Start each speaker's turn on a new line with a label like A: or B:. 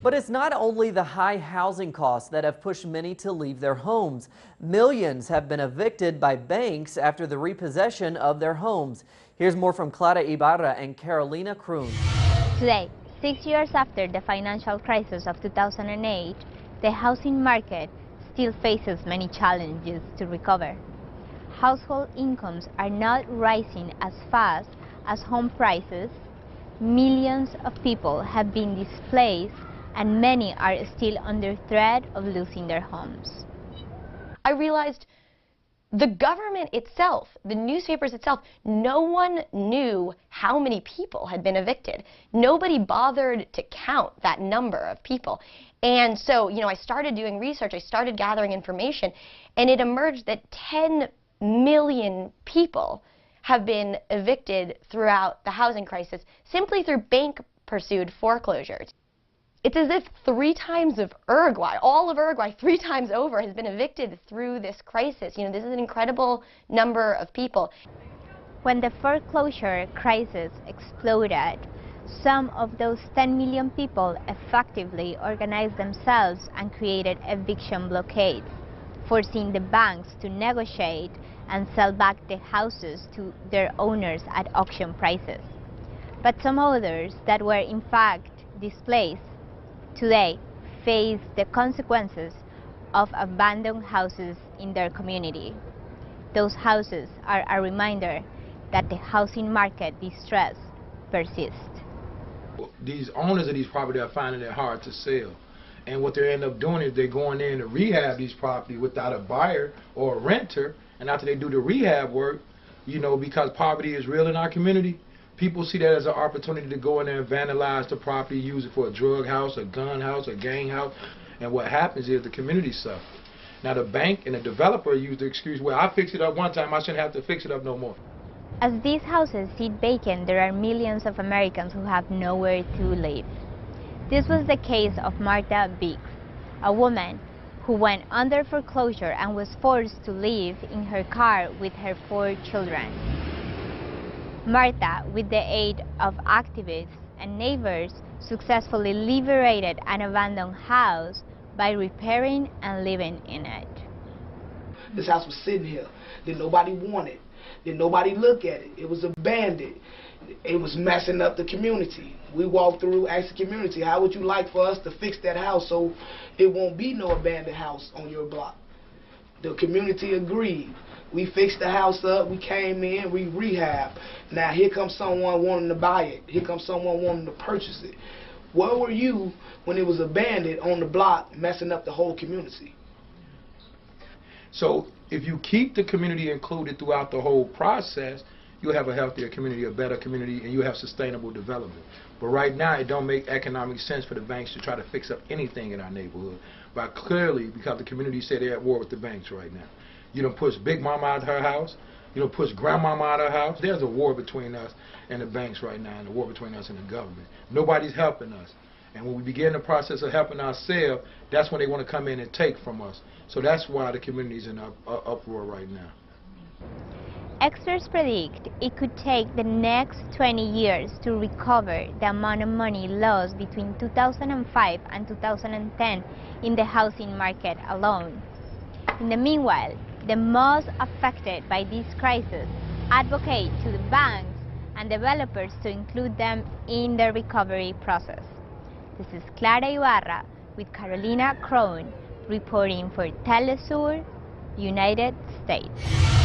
A: But it's not only the high housing costs that have pushed many to leave their homes. Millions have been evicted by banks after the repossession of their homes. Here's more from Clara Ibarra and Carolina Kroon.
B: Today, 6 years after the financial crisis of 2008, the housing market still faces many challenges to recover. Household incomes are not rising as fast as home prices. Millions of people have been displaced, and many are still under threat of losing their homes.
C: I realized the government itself, the newspapers itself, no one knew how many people had been evicted. Nobody bothered to count that number of people. And so, I started doing research, I started gathering information, and it emerged that 10 million people have been evicted throughout the housing crisis simply through bank-pursued foreclosures. It's as if 3 times of Uruguay, all of Uruguay, 3 times over has been evicted through this crisis. This is an incredible number of people.
B: When the foreclosure crisis exploded, some of those 10 million people effectively organized themselves and created eviction blockades, forcing the banks to negotiate and sell back the houses to their owners at auction prices. But some others that were in fact displaced today face the consequences of abandoned houses in their community. Those houses are a reminder that the housing market distress persists.
D: These owners of these properties are finding it hard to sell. And what they end up doing is they're going in to rehab these properties without a buyer or a renter. And after they do the rehab work, because poverty is real in our community, people see that as an opportunity to go in there and vandalize the property, use it for a drug house, a gun house, a gang house. And what happens is the community suffers. Now the bank and the developer use the excuse, well, I fixed it up one time, I shouldn't have to fix it up no more.
B: As these houses sit vacant, there are millions of Americans who have nowhere to live. This was the case of Martha Biggs, a woman who went under foreclosure and was forced to live in her car with her 4 children. Martha, with the aid of activists and neighbors, successfully liberated an abandoned house by repairing and living in it.
E: This house was sitting here that nobody wanted, that nobody looked at it. It was abandoned. It was messing up the community. We walked through, asked the community, how would you like for us to fix that house so it won't be no abandoned house on your block? The community agreed. We fixed the house up, we came in, we rehabbed. Now here comes someone wanting to buy it. Here comes someone wanting to purchase it. Where were you when it was abandoned on the block, messing up the whole community?
D: So if you keep the community included throughout the whole process, you'll have a healthier community, a better community, and you'll have sustainable development. But right now, it don't make economic sense for the banks to try to fix up anything in our neighborhood. But clearly, because the community say they're at war with the banks right now. You don't push Big Mama out of her house. You don't push Grandmama out of her house. There's a war between us and the banks right now, and a war between us and the government. Nobody's helping us. And when we begin the process of helping ourselves, that's when they want to come in and take from us. So that's why the community's in an uproar right now.
B: Experts predict it could take the next 20 years to recover the amount of money lost between 2005 and 2010 in the housing market alone. In the meanwhile, the most affected by this crisis advocate to the banks and developers to include them in the recovery process. This is Clara Ibarra with Carolina Kroon reporting for Telesur, United States.